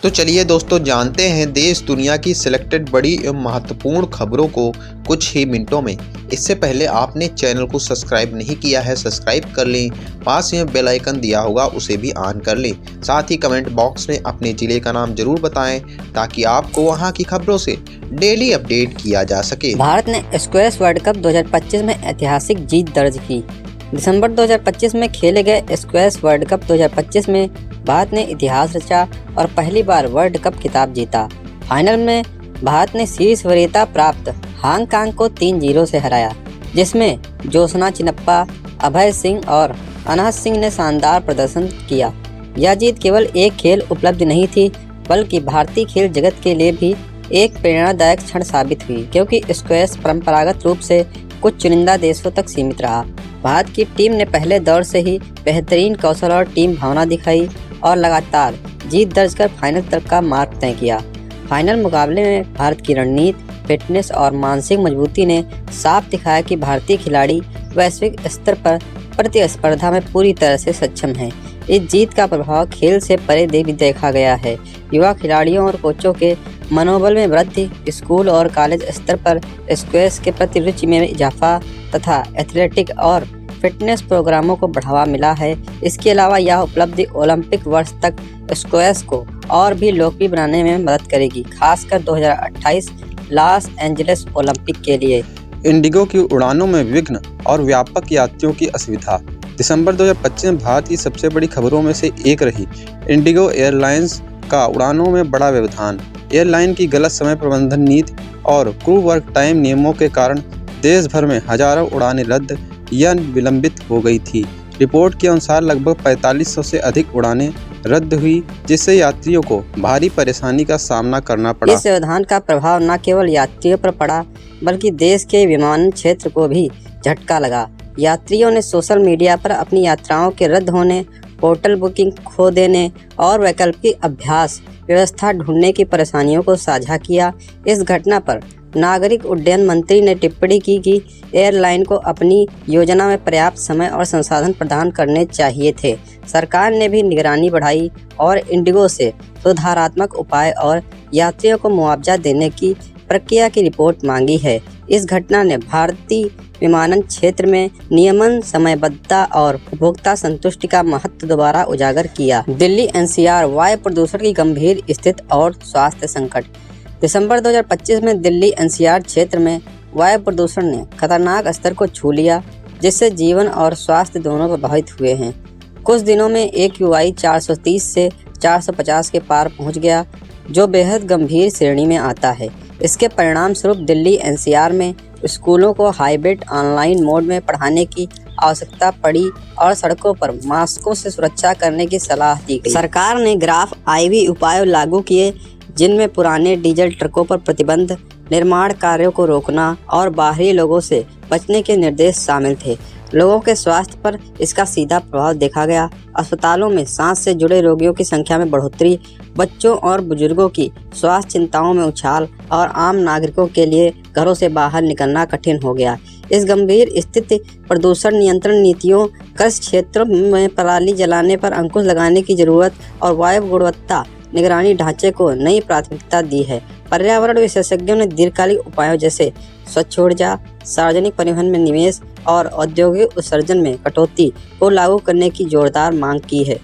तो चलिए दोस्तों जानते हैं देश दुनिया की सिलेक्टेड बड़ी एवं महत्वपूर्ण खबरों को कुछ ही मिनटों में। इससे पहले आपने चैनल को सब्सक्राइब नहीं किया है, सब्सक्राइब कर लें। पास में बेल आइकन दिया होगा उसे भी ऑन कर लें। साथ ही कमेंट बॉक्स में अपने ज़िले का नाम जरूर बताएं ताकि आपको वहां की खबरों से डेली अपडेट किया जा सके। भारत ने स्क्वैश वर्ल्ड कप 2025 में ऐतिहासिक जीत दर्ज की। दिसंबर 2025 में खेले गए स्क्वैश वर्ल्ड कप 2025 में भारत ने इतिहास रचा और पहली बार वर्ल्ड कप खिताब जीता। फाइनल में भारत ने शीर्ष वरीयता प्राप्त हांगकांग को 3-0 से हराया, जिसमें जोशना चिनप्पा, अभय सिंह और अनहत सिंह ने शानदार प्रदर्शन किया। यह जीत केवल एक खेल उपलब्धि नहीं थी, बल्कि भारतीय खेल जगत के लिए भी एक प्रेरणादायक क्षण साबित हुई, क्योंकि स्क्वैश परंपरागत रूप से कुछ चुनिंदा देशों तक सीमित रहा। भारत की टीम ने पहले दौर से ही बेहतरीन कौशल और टीम भावना दिखाई और लगातार जीत दर्ज कर फाइनल तक का मार्ग तय किया। फाइनल मुकाबले में भारत की रणनीति, फिटनेस और मानसिक मजबूती ने साफ दिखाया कि भारतीय खिलाड़ी वैश्विक स्तर पर प्रतिस्पर्धा में पूरी तरह से सक्षम हैं। इस जीत का प्रभाव खेल से परे भी देखा गया है। युवा खिलाड़ियों और कोचों के मनोबल में वृद्धि, स्कूल और कॉलेज स्तर पर स्क्वैश के प्रति रुचि में इजाफा तथा एथलेटिक और फिटनेस प्रोग्रामों को बढ़ावा मिला है। इसके अलावा यह उपलब्धि ओलंपिक वर्ष तक स्क्वैश को और भी लोकप्रिय बनाने में मदद करेगी, खासकर 2028 लॉस एंजलिस ओलंपिक के लिए। इंडिगो की उड़ानों में विघ्न और व्यापक यात्रियों की असुविधा। दिसंबर 2025 में भारत की सबसे बड़ी खबरों में से एक रही इंडिगो एयरलाइंस का उड़ानों में बड़ा व्यवधान। एयरलाइन की गलत समय प्रबंधन नीति और क्रू वर्क टाइम नियमों के कारण देश भर में हजारों उड़ानें रद्द या विलंबित हो गई थी। रिपोर्ट के अनुसार लगभग 4500 से अधिक उड़ानें रद्द हुई, जिससे यात्रियों को भारी परेशानी का सामना करना पड़ा। इस व्यवधान का प्रभाव न केवल यात्रियों पर पड़ा, बल्कि देश के विमानन क्षेत्र को भी झटका लगा। यात्रियों ने सोशल मीडिया पर अपनी यात्राओं के रद्द होने, होटल बुकिंग खो देने और वैकल्पिक अभ्यास व्यवस्था ढूंढने की परेशानियों को साझा किया। इस घटना पर नागरिक उड्डयन मंत्री ने टिप्पणी की कि एयरलाइन को अपनी योजना में पर्याप्त समय और संसाधन प्रदान करने चाहिए थे। सरकार ने भी निगरानी बढ़ाई और इंडिगो से सुधारात्मक उपाय और यात्रियों को मुआवजा देने की प्रक्रिया की रिपोर्ट मांगी है। इस घटना ने भारतीय विमानन क्षेत्र में नियमन, समयबद्धता और उपभोक्ता संतुष्टि का महत्व दोबारा उजागर किया। दिल्ली एनसीआर वायु प्रदूषण की गंभीर स्थिति और स्वास्थ्य संकट। दिसंबर 2025 में दिल्ली एनसीआर क्षेत्र में वायु प्रदूषण ने खतरनाक स्तर को छू लिया, जिससे जीवन और स्वास्थ्य दोनों प्रभावित हुए हैं। कुछ दिनों में AQI 430 से 450 के पार पहुंच गया, जो बेहद गंभीर श्रेणी में आता है। इसके परिणाम स्वरूप दिल्ली एनसीआर में स्कूलों को हाइब्रिड ऑनलाइन मोड में पढ़ाने की आवश्यकता पड़ी और सड़कों पर मास्कों से सुरक्षा करने की सलाह दी गई। सरकार ने ग्राफ IV उपाय लागू किए, जिनमें पुराने डीजल ट्रकों पर प्रतिबंध, निर्माण कार्यों को रोकना और बाहरी लोगों से बचने के निर्देश शामिल थे। लोगों के स्वास्थ्य पर इसका सीधा प्रभाव देखा गया। अस्पतालों में सांस से जुड़े रोगियों की संख्या में बढ़ोतरी, बच्चों और बुजुर्गों की स्वास्थ्य चिंताओं में उछाल और आम नागरिकों के लिए घरों से बाहर निकलना कठिन हो गया। इस गंभीर स्थिति प्रदूषण नियंत्रण नीतियों, कृषि क्षेत्रों में पराली जलाने पर अंकुश लगाने की जरूरत और वायु गुणवत्ता निगरानी ढांचे को नई प्राथमिकता दी है। पर्यावरण विशेषज्ञों ने दीर्घकालिक उपायों जैसे स्वच्छ ऊर्जा, सार्वजनिक परिवहन में निवेश और औद्योगिक उत्सर्जन में कटौती को लागू करने की जोरदार मांग की है।